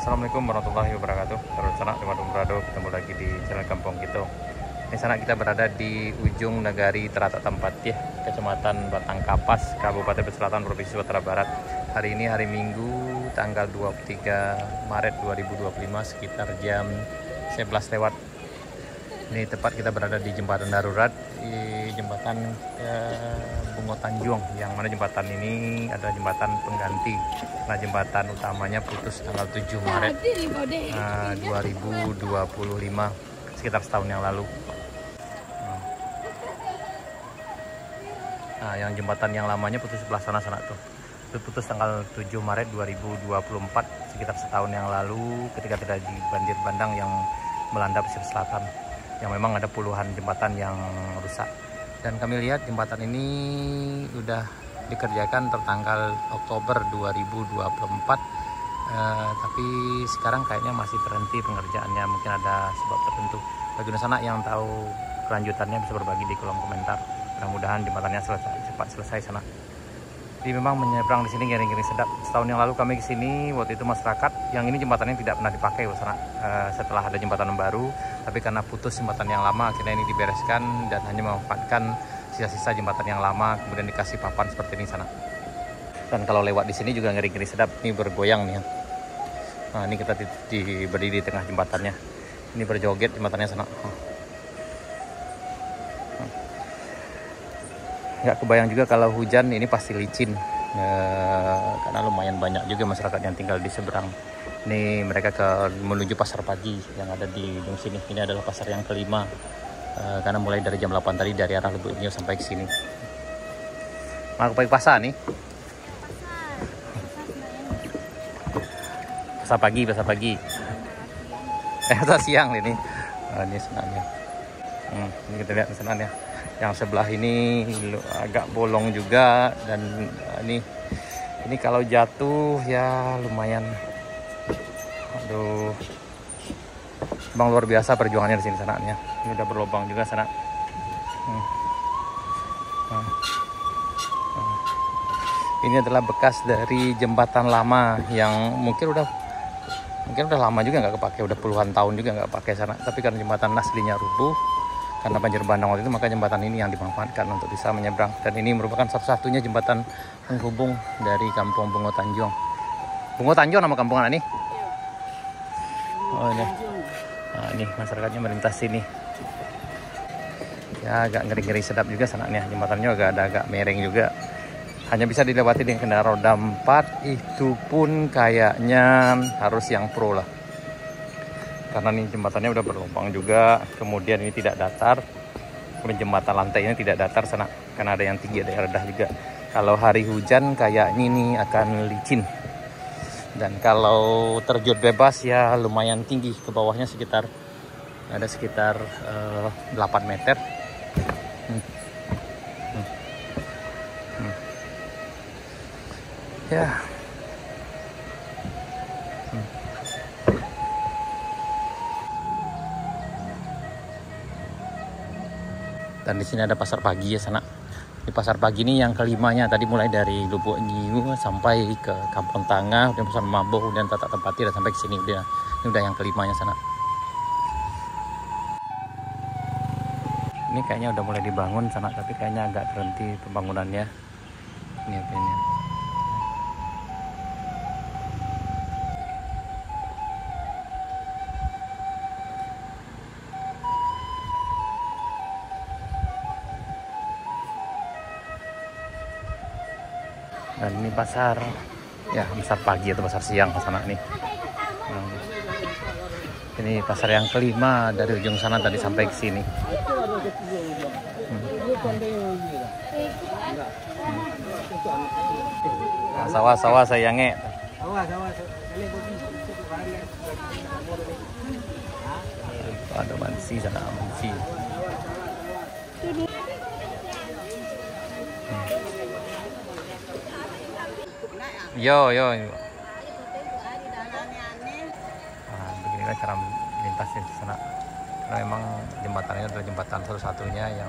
Assalamualaikum warahmatullahi wabarakatuh. Terus sanak teman-teman berado, ketemu lagi di channel Kampung Kita. Ini sana kita berada di ujung Nagari Teratak Tempat ya, Kecamatan Batang Kapas, Kabupaten Selatan, Provinsi Sumatera Barat. Hari ini hari Minggu, tanggal 23 Maret 2025 sekitar jam 11 lewat. Ini tepat kita berada di jembatan darurat, di jembatan Bungo Tanjung, yang mana jembatan ini adalah jembatan pengganti. Nah, jembatan utamanya putus tanggal 7 Maret 2025, sekitar setahun yang lalu. Nah, yang jembatan yang lamanya putus sebelah sana tuh. Itu putus tanggal 7 Maret 2024, sekitar setahun yang lalu ketika terjadi banjir bandang yang melanda pesisir selatan. Yang memang ada puluhan jembatan yang rusak. Dan kami lihat jembatan ini udah dikerjakan tertanggal Oktober 2024, tapi sekarang kayaknya masih terhenti pengerjaannya. Mungkin ada sebab tertentu. Bagi sana yang tahu kelanjutannya bisa berbagi di kolom komentar. Mudah-mudahan jembatannya cepat selesai sana. Jadi memang menyeberang di sini ngeri-ngeri sedap. Setahun yang lalu kami ke sini, waktu itu masyarakat yang ini jembatannya tidak pernah dipakai sana. Setelah ada jembatan baru, tapi karena putus jembatan yang lama, akhirnya ini dibereskan dan hanya memanfaatkan sisa-sisa jembatan yang lama, kemudian dikasih papan seperti ini sana. Dan kalau lewat di sini juga ngeri-ngeri sedap. Ini bergoyang nih. Nah, ini kita berdiri di tengah jembatannya. Ini berjoget jembatannya sana. Nggak kebayang juga kalau hujan ini pasti licin, karena lumayan banyak juga masyarakat yang tinggal di seberang. Ini mereka menuju pasar pagi yang ada di ujung sini. Ini adalah pasar yang kelima, karena mulai dari jam 8 tadi dari arah Lubuk Linggau sampai ke sini. Mau ke pasar nih? Pasar pagi. Pasar siang ini. Ini senangnya. Ini kita lihat senangnya. Yang sebelah ini agak bolong juga, dan ini kalau jatuh ya lumayan. Aduh, bang luar biasa perjuangannya di sini sananya. Ini udah berlubang juga sana. Ini adalah bekas dari jembatan lama yang mungkin udah lama juga nggak kepake, udah puluhan tahun juga nggak pakai sana. Tapi karena jembatan aslinya rubuh karena banjir bandang waktu itu, maka jembatan ini yang dimanfaatkan untuk bisa menyeberang. Dan ini merupakan satu-satunya jembatan penghubung dari Kampung Bungo Tanjung. Bungo Tanjung nama kampungan ini? Oh ini. Nah, ini masyarakatnya melintas sini. Ya agak ngeri-ngeri sedap juga sananya. Jembatannya agak miring juga. Hanya bisa dilewati dengan kendaraan roda 4. Itu pun kayaknya harus yang pro lah. Karena ini jembatannya udah berlubang juga, kemudian ini tidak datar, kemudian jembatan lantai ini tidak datar sana, karena ada yang tinggi ada yang rendah juga. Kalau hari hujan kayaknya ini akan licin, dan kalau terjun bebas ya lumayan tinggi, ke bawahnya sekitar 8 meter. Ya. Dan di sini ada pasar pagi ya sana. Di pasar pagi ini yang kelimanya, tadi mulai dari Lubuk Linggau sampai ke Kampung Tangah, kemudian pasar Mambo, kemudian Teratak Tempat dan sampai ke sini ini udah yang kelimanya sana. Ini kayaknya udah mulai dibangun sana, tapi kayaknya agak terhenti pembangunannya. Ini apa ini? Dan ini pasar pagi atau pasar siang ke sana nih. Ini pasar yang kelima dari ujung sana tadi sampai ke sini. Sawah sayangnya. Ada mansi sana mansi. Yo. Beginilah cara melintasnya di sana. Karena memang jembatan ini adalah jembatan satu-satunya yang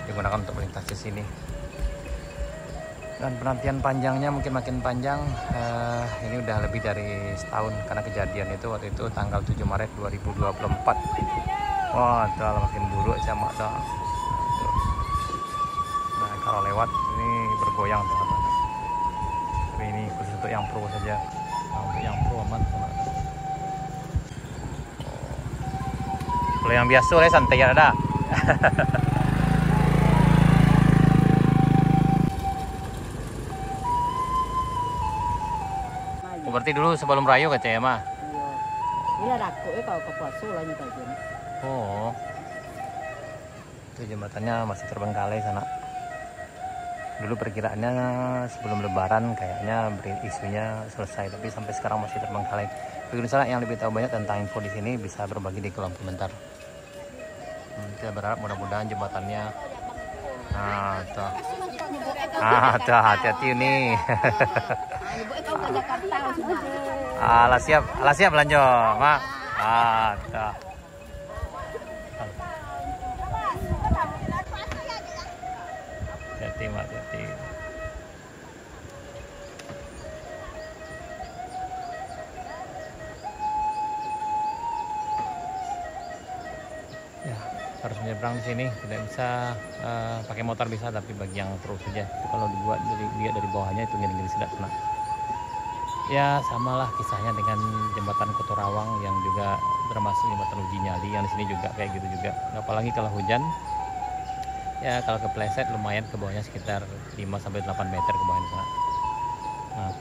digunakan untuk melintas di sini. Dan penantian panjangnya mungkin makin panjang. Ini udah lebih dari setahun karena kejadian itu waktu itu tanggal 7 Maret 2024. Wah, makin buruk sama tuh. Nah, kalau lewat ini bergoyang teman-teman. Tapi ini khusus untuk yang pro saja. Nah, untuk yang pro aman teman-teman. Kalau yang biasa santai ya ada. Berarti dulu sebelum Rayo kaca ya mah. Iya. Ini aku kalau ke Puasu lah nih kayak gini. Oh. Itu jembatannya masih terbengkalai sana. Dulu perkiraannya sebelum Lebaran kayaknya isunya selesai, tapi sampai sekarang masih terbengkalai. Bagi sana yang lebih tahu banyak tentang info di sini bisa berbagi di kolom komentar. Kita berharap mudah-mudahan jembatannya. Tuh hati-hati nih. Alah siap lanjut, Mak. Tuh. Hati-hati, Mak, hati-hati. Ya, harus menyeberang di sini, tidak bisa pakai motor bisa, tapi bagi yang terus saja. Kalau dibuat dari bawahnya itu ngeri-ngeri sedap kena. Ya samalah kisahnya dengan jembatan Kotorawang yang juga termasuk jembatan uji nyali, yang di sini juga kayak gitu juga. Apalagi kalau hujan, ya kalau kepleset lumayan ke bawahnya sekitar 5-8 meter ke bawahnya sana. Nah.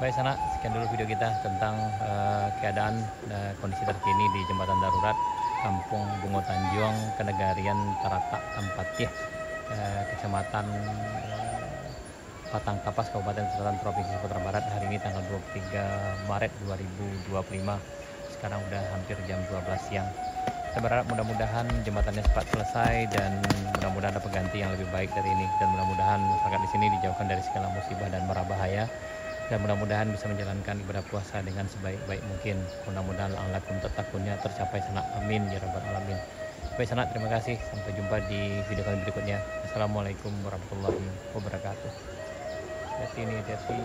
Baik sana, sekian dulu video kita tentang keadaan kondisi terkini di jembatan darurat Kampung Bungo Tanjung, Kenegarian Tarata Ampatih, Kecamatan Patang Kapas, Kabupaten Selatan, Provinsi Sumatera Barat. Hari ini tanggal 23 Maret 2025. Sekarang udah hampir jam 12 siang. Kita berharap mudah-mudahan jembatannya cepat selesai dan mudah-mudahan ada pengganti yang lebih baik dari ini, dan mudah-mudahan masyarakat di sini dijauhkan dari segala musibah dan mara bahaya, dan mudah-mudahan bisa menjalankan ibadah puasa dengan sebaik-baik mungkin. Mudah-mudahan lakum tattaqunya tercapai sana. Amin ya rabbal alamin. Baik sana, terima kasih. Sampai jumpa di video kali berikutnya. Assalamualaikum warahmatullahi wabarakatuh. Hati-hati.